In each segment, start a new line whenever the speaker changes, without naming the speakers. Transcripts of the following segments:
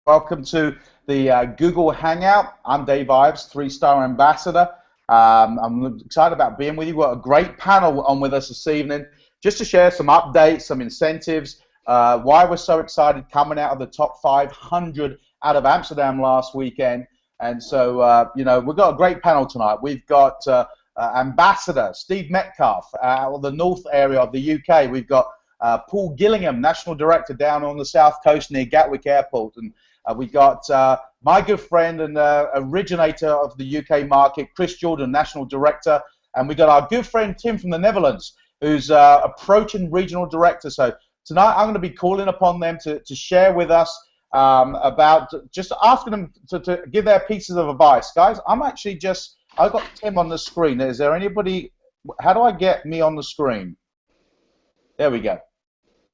Welcome to the Google Hangout. I'm Dave Ives, three-star ambassador. I'm excited about being with you. We've got a great panel on with us this evening just to share some updates, some incentives, why we're so excited coming out of the top 500 out of Amsterdam last weekend. And so, we've got a great panel tonight. We've got Ambassador Steve Metcalf out of the north area of the UK. We've got Paul Gillingham, National Director down on the south coast near Gatwick Airport. And we got my good friend and originator of the UK market, Chris Jordan, National Director. And we got our good friend Tim from the Netherlands, who's approaching Regional Director. So tonight I'm going to be calling upon them to share with us about just asking them to give their pieces of advice. Guys, I've got Tim on the screen. Is there anybody, how do I get me on the screen? There we go.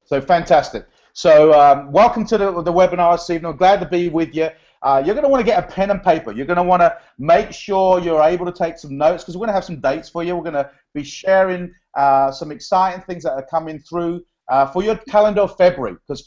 So fantastic. So welcome to the webinar this evening. I'm glad to be with you. You're going to want to get a pen and paper. You're going to want to make sure you're able to take some notes because we're going to have some dates for you. We're going to be sharing some exciting things that are coming through for your calendar of February, because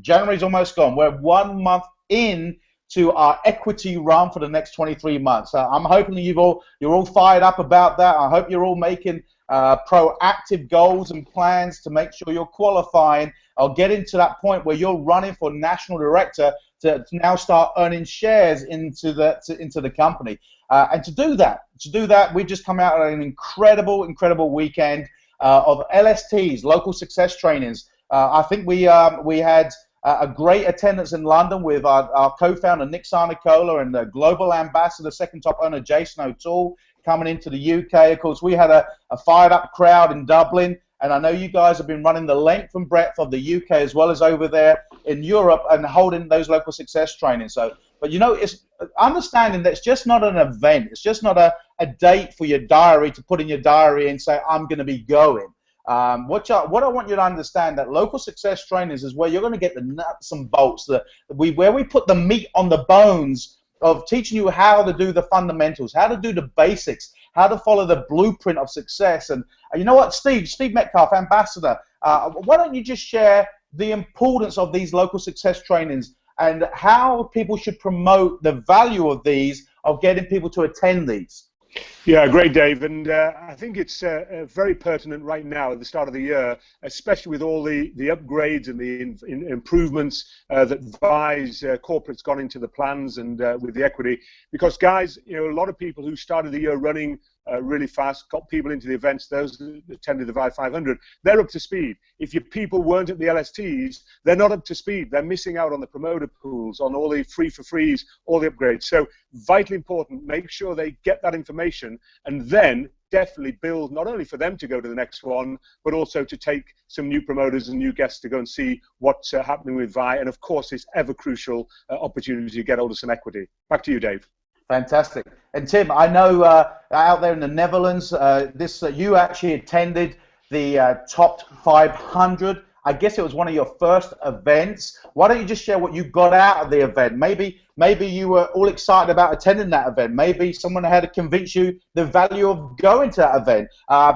January's almost gone. We're 1 month in to our equity run for the next 23 months. I'm hoping that you're all fired up about that. I hope you're all making proactive goals and plans to make sure you're qualifying or getting to that point where you're running for national director to now start earning shares into the company. And to do that, we've just come out of an incredible weekend of LSTs, local success trainings. I think we had a great attendance in London with our co-founder Nick Sarnicola and the global ambassador, second top owner Jason O'Toole, coming into the UK. Of course, we had a fired up crowd in Dublin, and I know you guys have been running the length and breadth of the UK as well as over there in Europe and holding those local success trainings. So, but it's understanding that it's just not an event. It's just not a date for your diary to put in your diary and say, I'm going to be going. What I want you to understand, that local success trainings is where you're going to get the nuts and bolts, where we put the meat on the bones of teaching you how to do the fundamentals, how to do the basics, how to follow the blueprint of success. And you know what, Steve Metcalf, Ambassador, why don't you just share the importance of these local success trainings and how people should promote the value of these, of getting people to attend these?
Yeah, great, Dave, and I think it's very pertinent right now at the start of the year, especially with all the upgrades and the improvements that Vi's corporate's gone into the plans and with the equity. Because, guys, a lot of people who started the year running really fast, got people into the events, those that attended the Vi 500, they're up to speed. If your people weren't at the LSTs, they're not up to speed. They're missing out on the promoter pools, on all the free-for-frees, all the upgrades. So vitally important, make sure they get that information and then definitely build not only for them to go to the next one, but also to take some new promoters and new guests to go and see what's happening with Vi. And of course, this ever crucial opportunity to get hold of some equity. Back to you, Dave.
Fantastic. And Tim, I know out there in the Netherlands, you actually attended the top 500. I guess it was one of your first events. Why don't you just share what you got out of the event? Maybe you were all excited about attending that event. Maybe someone had to convince you the value of going to that event.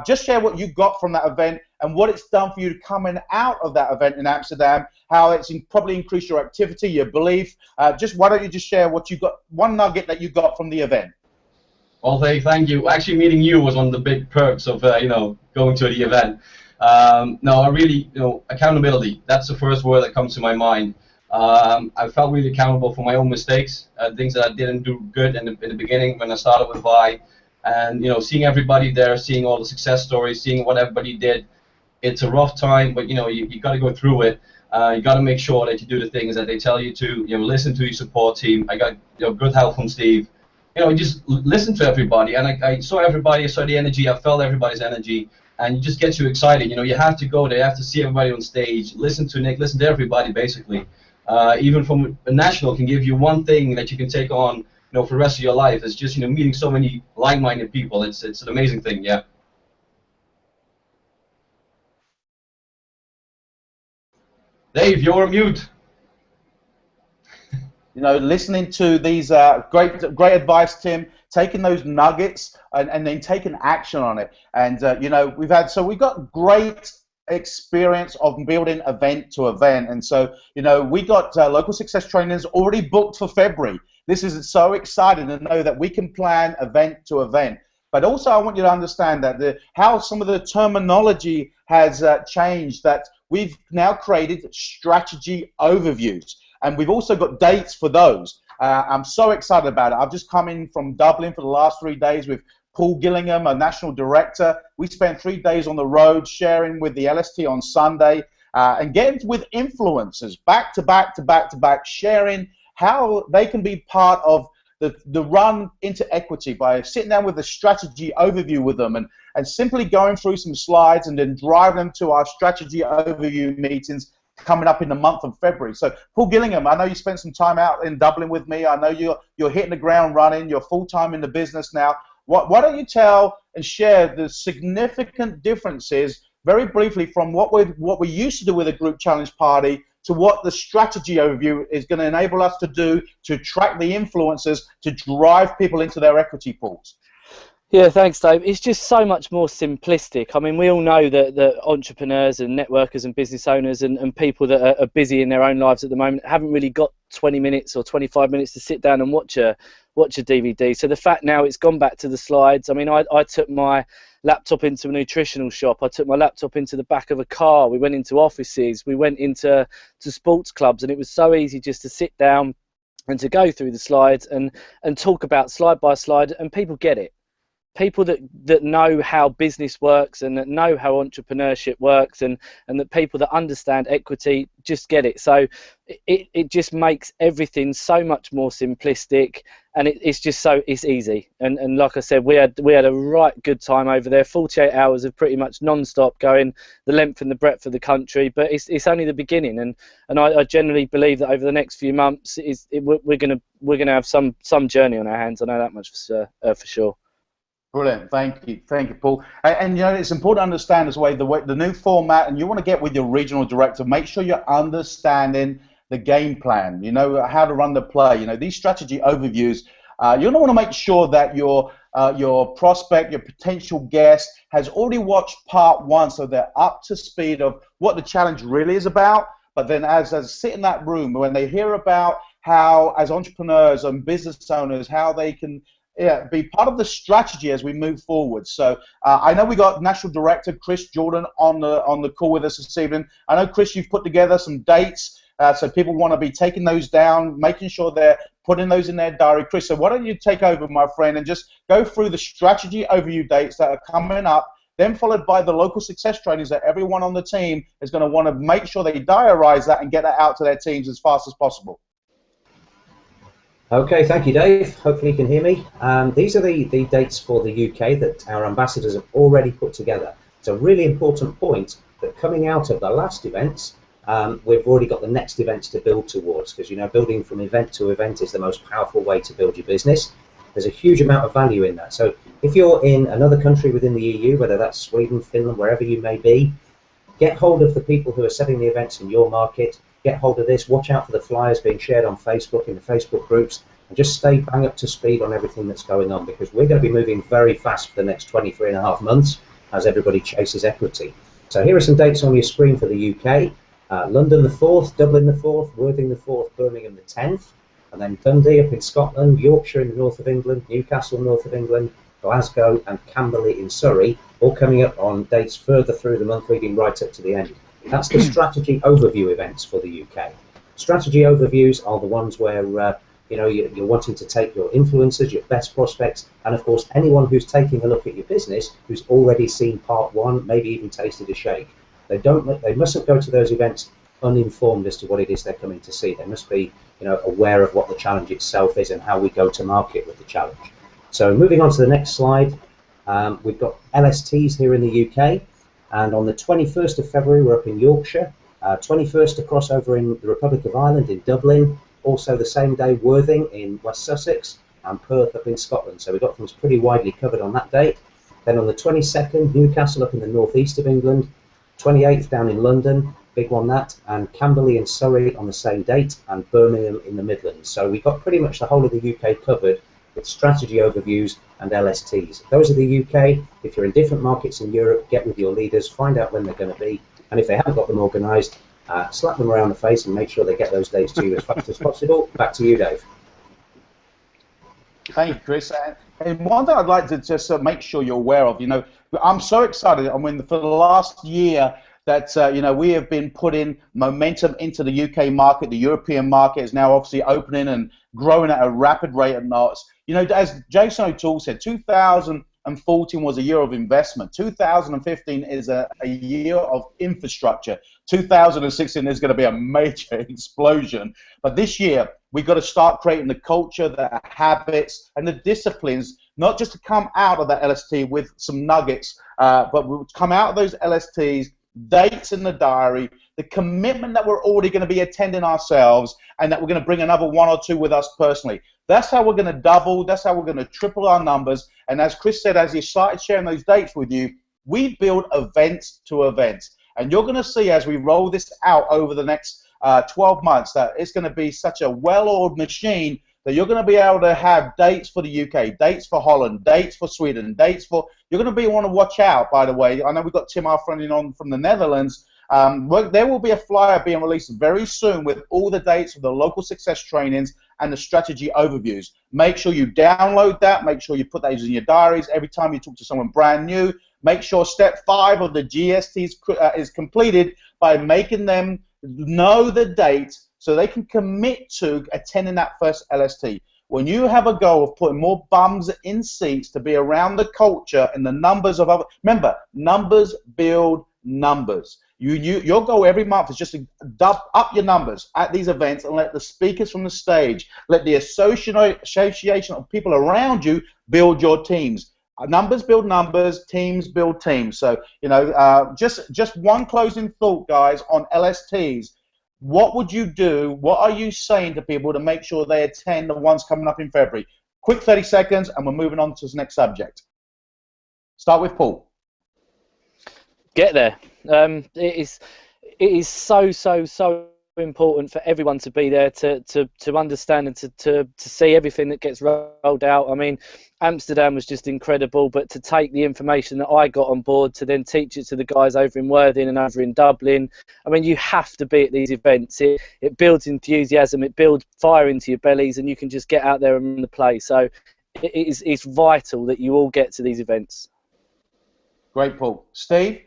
Just share what you got from that event and what it's done for you coming out of that event in Amsterdam, how it's probably increased your activity, your belief. Why don't you just share what you got, one nugget that you got from the event?
Well, Dave, thank you. Actually, meeting you was one of the big perks of going to the event. No, I really, accountability. That's the first word that comes to my mind. I felt really accountable for my own mistakes, things that I didn't do good in the beginning when I started with Vi, and seeing everybody there, seeing all the success stories, seeing what everybody did. It's a rough time, but you got to go through it. You got to make sure that you do the things that they tell you to. Listen to your support team. I got good help from Steve. Just listen to everybody, and I saw everybody. I saw the energy. I felt everybody's energy. And it just gets you excited. You have to go there, you have to see everybody on stage, listen to Nick, listen to everybody, basically. Even from a national can give you one thing that you can take on, for the rest of your life. It's just, meeting so many like-minded people. It's an amazing thing, yeah. Dave, you're on mute.
Listening to these great advice, Tim, taking those nuggets and then taking action on it. And we've got great experience of building event to event. And so, you know, we got local success trainings already booked for February. This is so exciting to know that we can plan event to event. But also, I want you to understand that how some of the terminology has changed, that we've now created strategy overviews. And we've also got dates for those. I'm so excited about it. I've just come in from Dublin for the last 3 days with Paul Gillingham, a national director. We spent 3 days on the road sharing with the LST on Sunday and getting with influencers back to back to back to back, sharing how they can be part of the run into equity by sitting down with a strategy overview with them and simply going through some slides and then drive them to our strategy overview meetings coming up in the month of February. So Paul Gillingham, I know you spent some time out in Dublin with me. I know you're hitting the ground running. You're full-time in the business now. Why don't you tell and share the significant differences very briefly from what we used to do with a group challenge party to what the strategy overview is going to enable us to do to track the influencers to drive people into their equity pools?
Yeah, thanks, Dave. It's just so much more simplistic. I mean, we all know that entrepreneurs and networkers and business owners and people that are busy in their own lives at the moment haven't really got 20 minutes or 25 minutes to sit down and watch a DVD. So the fact now it's gone back to the slides. I mean, I took my laptop into a nutritional shop. I took my laptop into the back of a car. We went into offices. We went into sports clubs, and it was so easy just to sit down and to go through the slides and talk about slide by slide, and people get it. People that know how business works and that know how entrepreneurship works and that people that understand equity just get it. So it just makes everything so much more simplistic, and it's easy. And like I said, we had a right good time over there. 48 hours of pretty much non-stop going the length and the breadth of the country. But it's only the beginning, and I generally believe that over the next few months we're gonna have some journey on our hands. I know that much for sure.
Brilliant, thank you, Paul. And you know, it's important to understand as well the new format, and you want to get with your regional director. Make sure you're understanding the game plan. You know how to run the play. You know these strategy overviews. You want to make sure that your prospect, your potential guest, has already watched part one, so they're up to speed of what the challenge really is about. But then, as sit in that room when they hear about how, as entrepreneurs and business owners, how they can be part of the strategy as we move forward. So I know we got National Director Chris Jordan on the call with us this evening. I know, Chris, you've put together some dates, so people want to be taking those down, making sure they're putting those in their diary. Chris, so why don't you take over, my friend, and just go through the strategy overview dates that are coming up, then followed by the local success trainings that everyone on the team is going to want to make sure they diarize that and get that out to their teams as fast as possible.
Okay, thank you, Dave. Hopefully you can hear me. These are the dates for the UK that our ambassadors have already put together. It's a really important point that coming out of the last events, we've already got the next events to build towards, because you know building from event to event is the most powerful way to build your business. There's a huge amount of value in that. So if you're in another country within the EU, whether that's Sweden, Finland, wherever you may be, get hold of the people who are setting the events in your market. Get hold of this, watch out for the flyers being shared on Facebook, in the Facebook groups, and just stay bang up to speed on everything that's going on, because we're going to be moving very fast for the next 23.5 months as everybody chases equity. So here are some dates on your screen for the UK. London the 4th, Dublin the 4th, Worthing the 4th, Birmingham the 10th, and then Dundee up in Scotland, Yorkshire in the north of England, Newcastle north of England, Glasgow and Camberley in Surrey, all coming up on dates further through the month, leading right up to the end. That's the strategy overview events for the UK. Strategy overviews are the ones where you know you're wanting to take your influencers, your best prospects, and of course anyone who's taking a look at your business who's already seen part one, maybe even tasted a shake. They mustn't go to those events uninformed as to what it is they're coming to see. They must be aware of what the challenge itself is and how we go to market with the challenge. So moving on to the next slide, we've got LSTs here in the UK. And on the 21st of February, we're up in Yorkshire. 21st to cross over in the Republic of Ireland in Dublin. Also the same day, Worthing in West Sussex and Perth up in Scotland. So we've got things pretty widely covered on that date. Then on the 22nd, Newcastle up in the northeast of England. 28th down in London, big one that. And Camberley and Surrey on the same date, and Birmingham in the Midlands. So we've got pretty much the whole of the UK covered with strategy overviews and LSTs. Those are the UK. If you're in different markets in Europe, get with your leaders, find out when they're going to be, And if they haven't got them organised, slap them around the face and make sure they get those dates to you as fast as possible. Back to you, Dave.
Thank you, Chris. And one thing I'd like to just make sure you're aware of, I'm so excited. I mean, for the last year that, we have been putting momentum into the UK market. The European market is now obviously opening and growing at a rapid rate of knots. As Jason O'Toole said, 2014 was a year of investment. 2015 is a year of infrastructure. 2016 is going to be a major explosion. But this year, we've got to start creating the culture, the habits, and the disciplines, not just to come out of that LST with some nuggets, but we'll come out of those LSTs, dates in the diary, the commitment that we're already going to be attending ourselves, and that we're going to bring another one or two with us personally. That's how we're going to double, that's how we're going to triple our numbers. And as Chris said, as he started sharing those dates with you, we build events to events. And you're going to see as we roll this out over the next 12 months that it's going to be such a well-oiled machine that you're going to be able to have dates for the UK, dates for Holland, dates for Sweden, dates for... You're going to want to watch out, by the way. I know we've got Tim, our friend, on from the Netherlands. There will be a flyer being released very soon with all the dates of the local success trainings and the strategy overviews. Make sure you download that. Make sure you put those in your diaries every time you talk to someone brand new. Make sure step 5 of the GSTs is completed by making them know the date so they can commit to attending that first LST. When you have a goal of putting more bums in seats to be around the culture and the numbers of other... Remember, numbers build numbers. Your goal every month is just to up your numbers at these events and let the speakers from the stage, let the association of people around you build your teams. Numbers build numbers, teams build teams. So, just one closing thought, guys, on LSTs. What would you do? What are you saying to people to make sure they attend the ones coming up in February? Quick 30 seconds, and we're moving on to the next subject. Start with Paul.
Get there. It is so important for everyone to be there to understand and to see everything that gets rolled out. I mean, Amsterdam was just incredible, but to take the information that I got on board to then teach it to the guys over in Worthing and over in Dublin, I mean, you have to be at these events. It builds enthusiasm, it builds fire into your bellies, and you can just get out there and run the play. So it's vital that you all get to these events.
Great, Paul. Steve?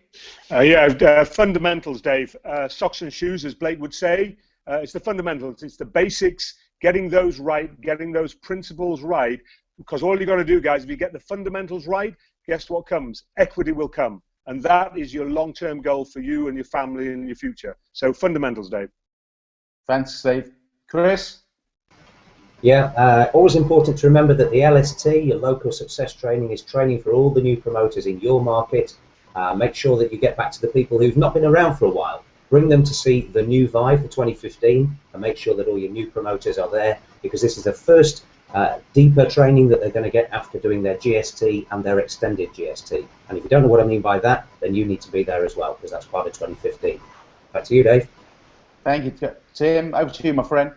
Fundamentals, Dave. Socks and shoes, as Blake would say. It's the fundamentals. It's the basics, getting those right, getting those principles right. Because all you got to do, guys, if you get the fundamentals right, guess what comes? Equity will come. And that is your long-term goal for you and your family and your future. So fundamentals, Dave.
Thanks, Steve. Chris?
Yeah, always important to remember that the LST, your local success training, is training for all the new promoters in your market. Make sure that you get back to the people who've not been around for a while. Bring them to see the new Vive for 2015 and make sure that all your new promoters are there, because this is the first deeper training that they're going to get after doing their GST and their extended GST. And if you don't know what I mean by that, then you need to be there as well, because that's part of 2015. Back to you, Dave.
Thank you, Tim. Over to you, my friend.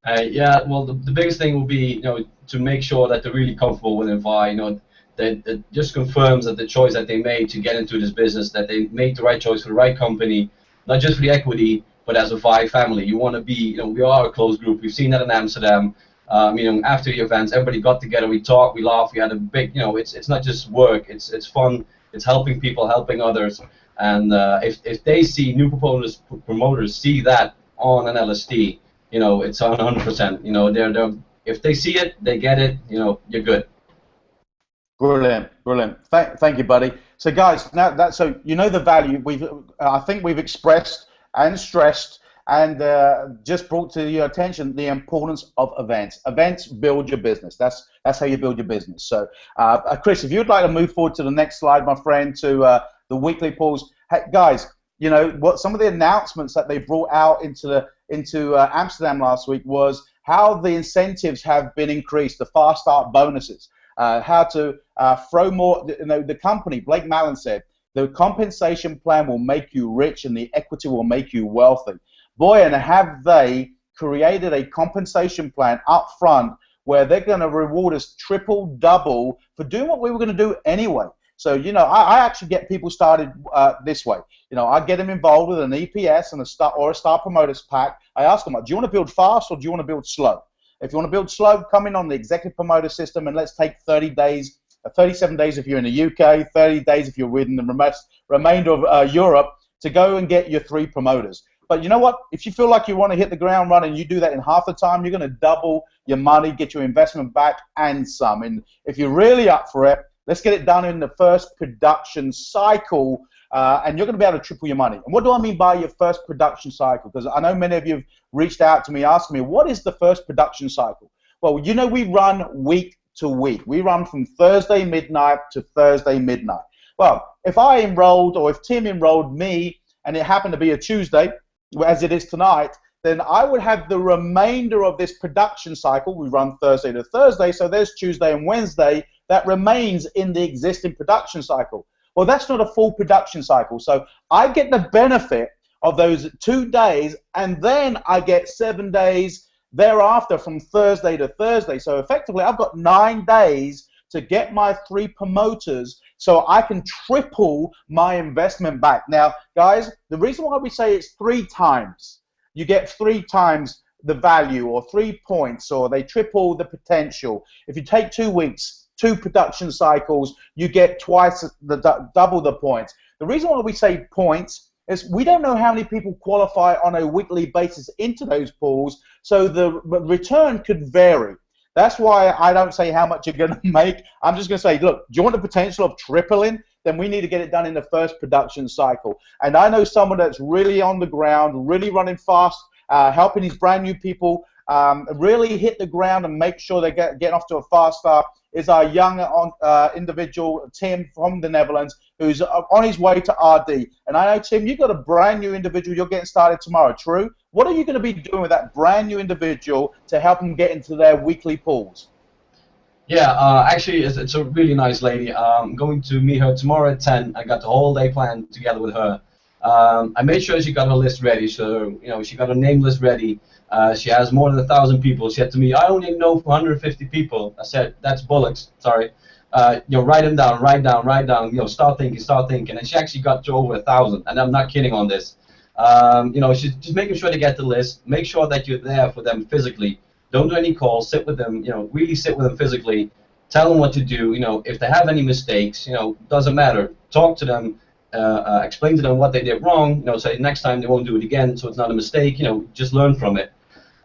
Yeah, well, the biggest thing will be, to make sure that they're really comfortable with Vi. That just confirms that the choice that they made to get into this business, that they made the right choice for the right company, not just for the equity, but as a Vi family. You want to be, we are a close group. We've seen that in Amsterdam. After the events, everybody got together, we talked, we laughed, we had a big, it's not just work, it's fun, it's helping people, helping others. And if they see new promoters see that on an LSD, it's 100%. If they see it, they get it. You're good.
Brilliant. Thank you, buddy. So, guys, now the value I think we've expressed and stressed and just brought to your attention the importance of events. Events build your business. That's how you build your business. So, Chris, if you'd like to move forward to the next slide, my friend, to the weekly pools. Hey, guys, what some of the announcements that they brought out into Amsterdam last week was how the incentives have been increased, the fast start bonuses, how to throw more. The company, Blake Mallon said, the compensation plan will make you rich and the equity will make you wealthy. Boy, and have they created a compensation plan up front where they're going to reward us triple, double for doing what we were going to do anyway. So, you know, I actually get people started this way. You know, I get them involved with an EPS and a Star Promoters Pack. I ask them, do you want to build fast or do you want to build slow? If you want to build slow, come in on the executive promoter system and let's take 30 days, 37 days if you're in the UK, 30 days if you're within the remainder of Europe to go and get your 3 promoters. But you know what? If you feel like you want to hit the ground running, you do that in half the time, you're going to double your money, get your investment back and some. And if you're really up for it, let's get it done in the first production cycle, and you're going to be able to triple your money. And what do I mean by your first production cycle? Because I know many of you have reached out to me asking me, what is the first production cycle? Well, you know, we run week to week. We run from Thursday midnight to Thursday midnight. Well, if I enrolled or if Tim enrolled me and it happened to be a Tuesday, as it is tonight, then I would have the remainder of this production cycle. We run Thursday to Thursday, so there's Tuesday and Wednesday that remains in the existing production cycle. Well, that's not a full production cycle, so I get the benefit of those 2 days, and then I get 7 days thereafter from Thursday to Thursday. So effectively, I've got 9 days to get my 3 promoters so I can triple my investment back. Now, guys, the reason why we say it's 3 times, you get 3 times the value or 3 points, or they triple the potential. If you take 2 weeks, 2 production cycles, you get twice double the points. The reason why we say points is we don't know how many people qualify on a weekly basis into those pools, so the return could vary. That's why I don't say how much you're going to make. I'm just going to say, look, do you want the potential of tripling? Then we need to get it done in the first production cycle. And I know someone that's really on the ground, really running fast, helping these brand new people really hit the ground and make sure they get off to a fast start, is our young individual, Tim from the Netherlands, who's on his way to RD. And I know, Tim, you've got a brand new individual you're getting started tomorrow, true? What are you going to be doing with that brand new individual to help them get into their weekly pools?
Yeah, actually, it's a really nice lady. I'm going to meet her tomorrow at 10. I got the whole day planned together with her. I made sure she got her list ready, so you know she got her name list ready. She has more than 1,000 people. She said to me, "I only know 450 people." I said, "That's bollocks. Sorry. You know, write them down, write down. You know, start thinking." And she actually got to over 1,000, and I'm not kidding on this. You know, she's just making sure they get the list. Make sure that you're there for them physically. Don't do any calls. Sit with them. You know, really sit with them physically. Tell them what to do. You know, if they have any mistakes, you know, doesn't matter. Talk to them. Explain to them what they did wrong. You know, say next time they won't do it again, so it's not a mistake. You know, just learn from it,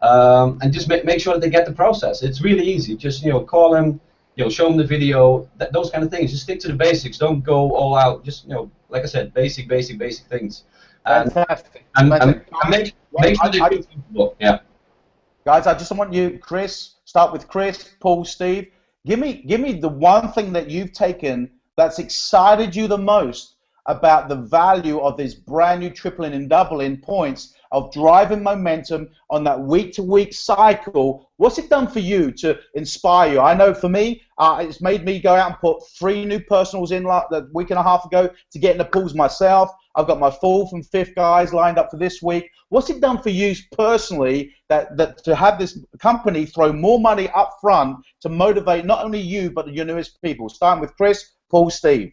and just make sure that they get the process. It's really easy. Just call them, show them the video, those kind of things. Just stick to the basics. Don't go all out. Just like I said, basic things.
Fantastic.
And make sure they feel comfortable. Yeah.
Guys, I just want you, Chris. Start with Chris, Paul, Steve. Give me the one thing that you've taken that's excited you the most about the value of this brand new tripling and doubling points of driving momentum on that week-to-week cycle. What's it done for you to inspire you? I know for me, it's made me go out and put 3 new personals in like a week and a half ago to get in the pools myself. I've got my 4th and 5th guys lined up for this week. What's it done for you personally that to have this company throw more money up front to motivate not only you but your newest people? Starting with Chris, Paul, Steve.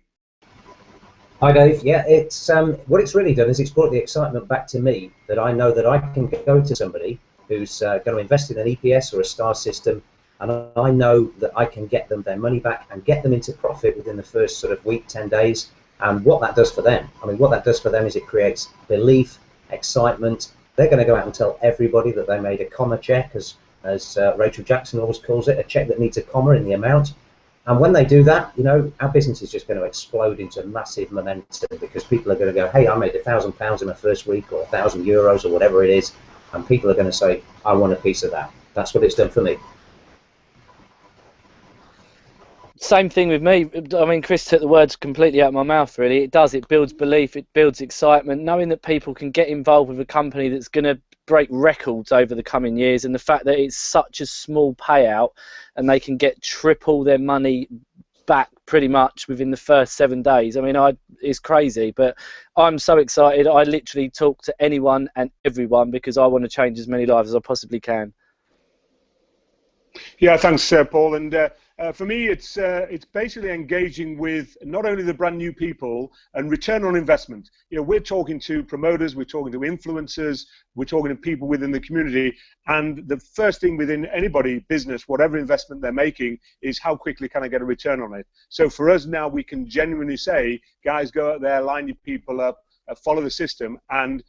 Hi Dave. Yeah, it's what it's really done is it's brought the excitement back to me that I know that I can go to somebody who's going to invest in an EPS or a star system, and I know that I can get them their money back and get them into profit within the first sort of week, 10 days. And what that does for them, I mean, what that does for them is it creates belief, excitement. They're going to go out and tell everybody that they made a comma check, as Rachel Jackson always calls it, a check that needs a comma in the amount. And when they do that, our business is just going to explode into massive momentum because people are going to go, hey, I made £1,000 in my first week or €1,000 or whatever it is. And people are going to say, I want a piece of that. That's what it's done for me.
Same thing with me. I mean, Chris took the words completely out of my mouth, really. It does. It builds belief. It builds excitement. Knowing that people can get involved with a company that's going to break records over the coming years, and the fact that it's such a small payout and they can get triple their money back pretty much within the first 7 days. I mean, it's crazy, but I'm so excited. I literally talk to anyone and everyone because I want to change as many lives as I possibly can.
Yeah, thanks, Paul. And for me, it's basically engaging with not only the brand new people and return on investment. You know, we're talking to promoters, we're talking to influencers, we're talking to people within the community, and the first thing within anybody business, whatever investment they're making, is how quickly can I get a return on it. So for us now, we can genuinely say, guys, go out there, line your people up, follow the system, and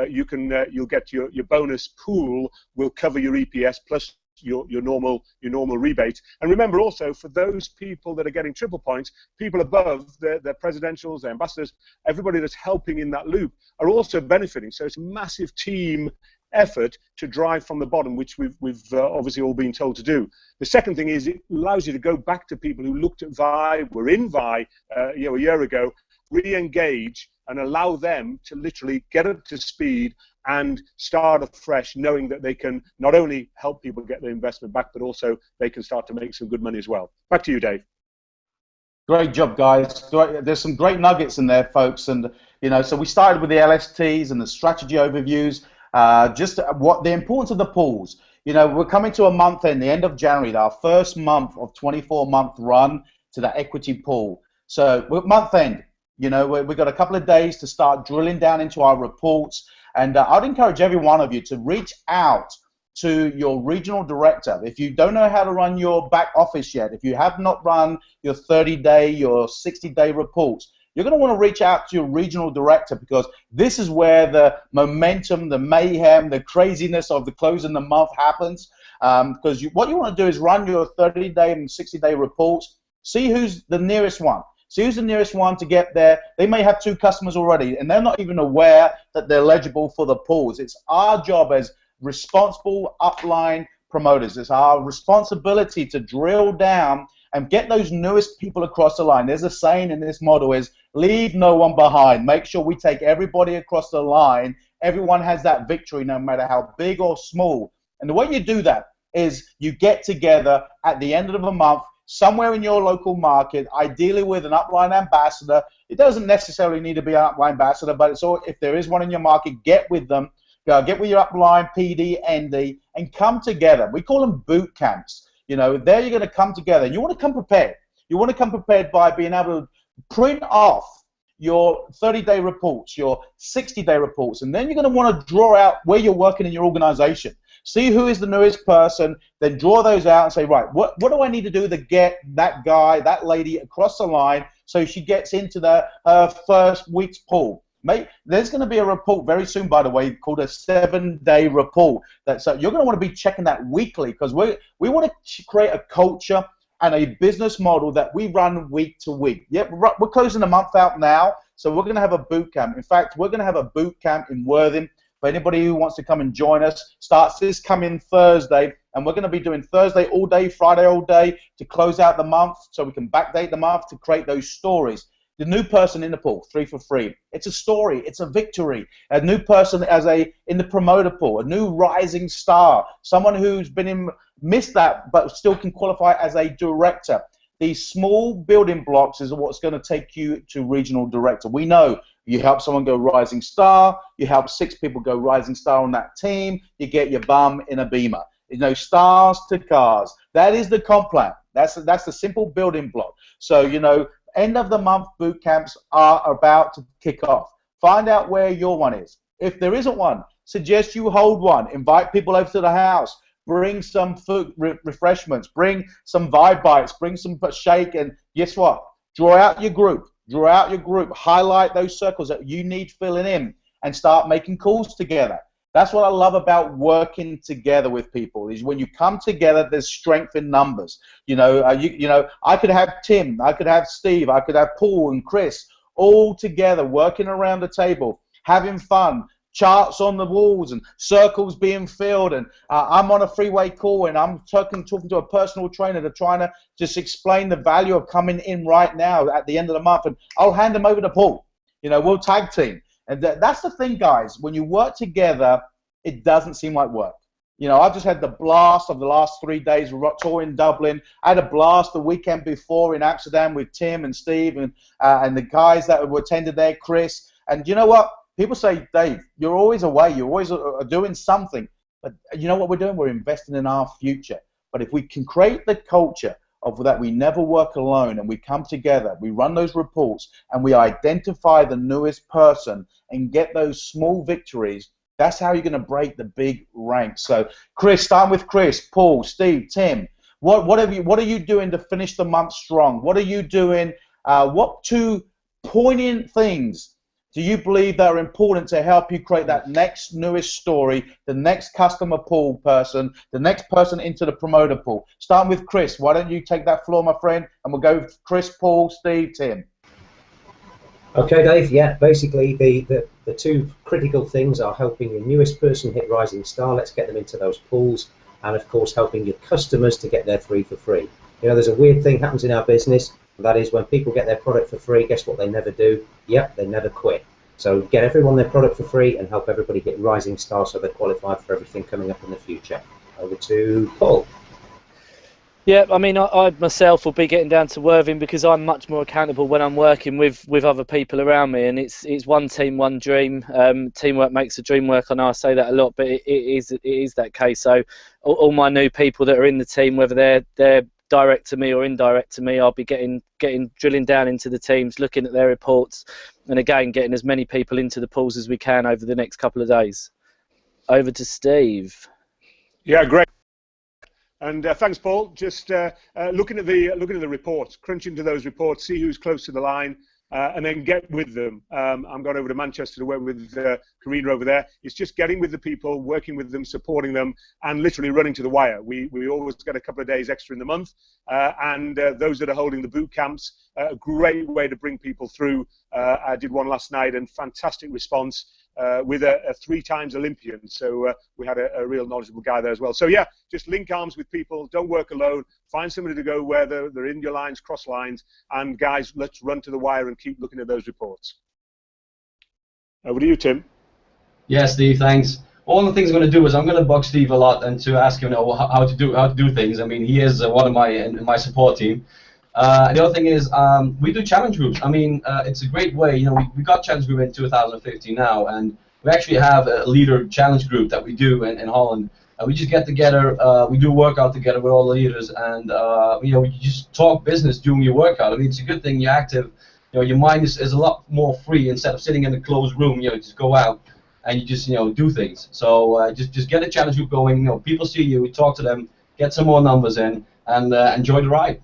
you'll get your bonus pool will cover your EPS plus your normal rebate. And remember also, for those people that are getting triple points, people above, their presidentials, their ambassadors, everybody that's helping in that loop are also benefiting. So it's a massive team effort to drive from the bottom, which we've obviously all been told to do. The second thing is it allows you to go back to people who looked at Vi, were in Vi a year ago, re-engage and allow them to literally get up to speed and start afresh, knowing that they can not only help people get their investment back, but also they can start to make some good money as well. Back to you, Dave.
Great job, guys. There's some great nuggets in there, folks. And, you know, so we started with the LSTs and the strategy overviews, just what the importance of the pools. You know, we're coming to a month end, the end of January, our first month of 24-month run to the equity pool. So we're month end. You know, we've got a couple of days to start drilling down into our reports. And I'd encourage every one of you to reach out to your regional director. If you don't know how to run your back office yet, if you have not run your 30-day, your 60-day reports, you're going to want to reach out to your regional director, because this is where the momentum, the mayhem, the craziness of the close in the month happens. Because what you want to do is run your 30-day and 60-day reports, see who's the nearest one. See who's the nearest one to get there. They may have 2 customers already, and they're not even aware that they're eligible for the pools. It's our job as responsible upline promoters. It's our responsibility to drill down and get those newest people across the line. There's a saying in this model is, leave no one behind. Make sure we take everybody across the line. Everyone has that victory, no matter how big or small. And the way you do that is you get together at the end of the month, somewhere in your local market, ideally with an upline ambassador. It doesn't necessarily need to be an upline ambassador, but it's all, if there is one in your market, get with them. Get with your upline, PD, ND, and come together. We call them boot camps. You know, there you're going to come together. You want to come prepared. You want to come prepared by being able to print off your 30-day reports, your 60-day reports, and then you're going to want to draw out where you're working in your organization. See who is the newest person, then draw those out and say, right, what do I need to do to get that guy, that lady across the line so she gets into her first week's pool? Mate, there's going to be a report very soon, by the way, called a 7-day report. So you're going to want to be checking that weekly, because we want to create a culture and a business model that we run week to week. Yep, we're closing the month out now, so we're going to have a boot camp. In fact, we're going to have a boot camp in Worthing. For anybody who wants to come and join us, starts this coming Thursday, and we're going to be doing Thursday all day, Friday all day to close out the month, so we can backdate the month to create those stories. The new person in the pool, 3 for free. It's a story. It's a victory. A new person in the promoter pool, a new rising star, someone who's missed that but still can qualify as a director. These small building blocks is what's going to take you to regional director. We know you help someone go rising star, you help 6 people go rising star on that team, you get your bum in a Beamer. You know, stars to cars. That is the comp plan. That's the simple building block. So, you know, end of the month boot camps are about to kick off. Find out where your one is. If there isn't one, suggest you hold one. Invite people over to the house. Bring some food, refreshments. Bring some vibe bites. Bring some shake. And guess what? Draw out your group. Draw out your group. Highlight those circles that you need filling in and start making calls together. That's what I love about working together with people, is when you come together, there's strength in numbers. You know, I could have Tim, I could have Steve, I could have Paul and Chris all together working around the table, having fun, charts on the walls and circles being filled, and I'm on a freeway call and I'm talking to a personal trainer to trying to just explain the value of coming in right now at the end of the month, and I'll hand them over to Paul. You know, we'll tag team. And that's the thing, guys. When you work together, it doesn't seem like work. You know, I've just had the blast of the last 3 days tour in Dublin. I had a blast the weekend before in Amsterdam with Tim and Steve and the guys that were attended there, Chris. And you know what? People say, Dave, you're always away. You're always doing something. But you know what we're doing? We're investing in our future. But if we can create the culture of that we never work alone and we come together, we run those reports and we identify the newest person and get those small victories, that's how you're going to break the big ranks. So Chris, starting with Chris, Paul, Steve, Tim, what are you doing to finish the month strong? What are you doing? What two poignant things do you believe that are important to help you create that next newest story, the next customer pool person, the next person into the promoter pool? Starting with Chris, why don't you take that floor, my friend, and we'll go with Chris, Paul, Steve, Tim.
Okay, Dave. Yeah, basically the two critical things are helping your newest person hit Rising Star. Let's get them into those pools, and of course helping your customers to get their 3 for free. You know, there's a weird thing happens in our business, and that is when people get their product for free, guess what they never do? Yep, they never quit. So get everyone their product for free and help everybody hit Rising Star so they're qualified for everything coming up in the future. Over to Paul.
Yeah, I mean, I myself will be getting down to Worthing because I'm much more accountable when I'm working with other people around me, and it's one team, one dream. Teamwork makes the dream work. I know I say that a lot, but it is that case. So all my new people that are in the team, whether they're direct to me or indirect to me, I'll be getting drilling down into the teams, looking at their reports, and again getting as many people into the pools as we can over the next couple of days. Over to Steve.
Yeah, great. And thanks, Paul. Just looking at the reports, crunch into those reports, see who's close to the line, and then get with them. I'm going over to Manchester to work with Karina over there. It's just getting with the people, working with them, supporting them, and literally running to the wire. We always get a couple of days extra in the month, and those that are holding the boot camps, a great way to bring people through. I did one last night, and fantastic response. With a 3-time Olympian, so we had a real knowledgeable guy there as well. So yeah, just link arms with people, don't work alone, find somebody to go where they're in your lines, cross lines, and guys, let's run to the wire and keep looking at those reports. Over to you, Tim.
Yeah, Steve, thanks. All the things I'm going to do is I'm going to bug Steve a lot and to ask him, how to do things. I mean, he is one of my support team. The other thing is we do challenge groups. I mean, it's a great way. You know, we got challenge group in 2015 now, and we actually have a leader challenge group that we do in Holland. We just get together, we do workout together with all the leaders, and you know, you just talk business during your workout. I mean, it's a good thing you're active. You know, your mind is a lot more free instead of sitting in a closed room. You know, just go out and you just do things. So just get a challenge group going. You know, people see you, we talk to them, get some more numbers in, and enjoy the ride.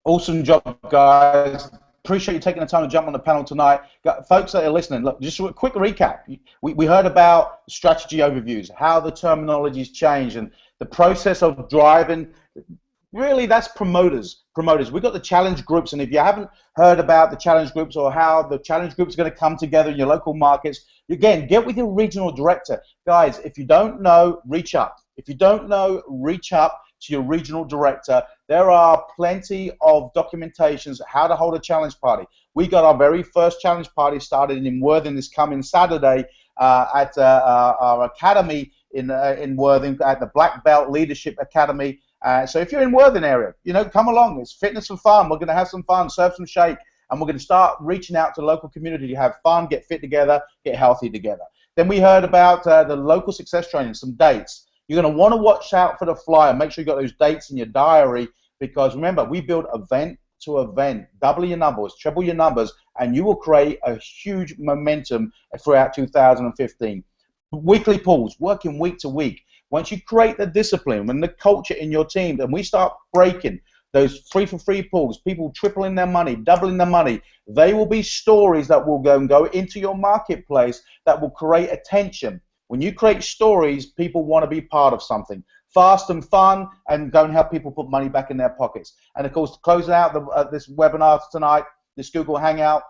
Awesome job, guys. Appreciate you taking the time to jump on the panel tonight. Folks that are listening, look, just a quick recap. We heard about strategy overviews, how the terminology's changed, and the process of driving. Really, that's promoters. We've got the challenge groups, and if you haven't heard about the challenge groups or how the challenge groups are going to come together in your local markets, again, get with your regional director. Guys, if you don't know, reach up. If you don't know, reach up to your regional director. There are plenty of documentations how to hold a challenge party. We got our very first challenge party started in Worthing this coming Saturday at our academy in Worthing at the Black Belt Leadership Academy. So if you're in Worthing area, come along. It's fitness and fun. We're going to have some fun, serve some shake, and we're going to start reaching out to the local community to have fun, get fit together, get healthy together. Then we heard about the local success training, some dates. You're going to want to watch out for the flyer. Make sure you got those dates in your diary, because remember, we build event to event. Double your numbers, triple your numbers, and you will create a huge momentum throughout 2015. Weekly pools, working week to week. Once you create the discipline and the culture in your team, and we start breaking those 3 for free pools, people tripling their money, doubling their money, they will be stories that will go into your marketplace that will create attention. When you create stories, people want to be part of something fast and fun, and go and help people put money back in their pockets. And of course, closing out this webinar tonight, this Google Hangout,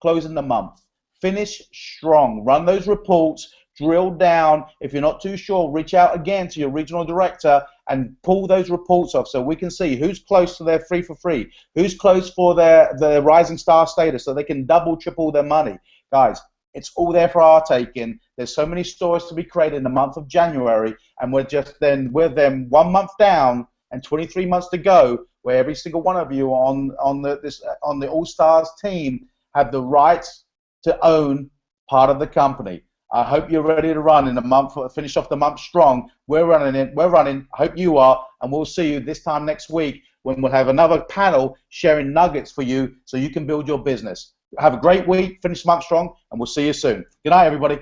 closing the month. Finish strong. Run those reports. Drill down. If you're not too sure, reach out again to your regional director and pull those reports off so we can see who's close to their 3 for free, who's close for their Rising Star status, so they can double, triple their money. Guys, it's all there for our taking. There's so many stories to be created in the month of January, and we're them 1 month down and 23 months to go, where every single one of you on the All Stars team have the right to own part of the company. I hope you're ready to run in a month, finish off the month strong. We're running it. We're running. I hope you are. And we'll see you this time next week when we'll have another panel sharing nuggets for you so you can build your business. Have a great week. Finish the month strong. And we'll see you soon. Good night, everybody.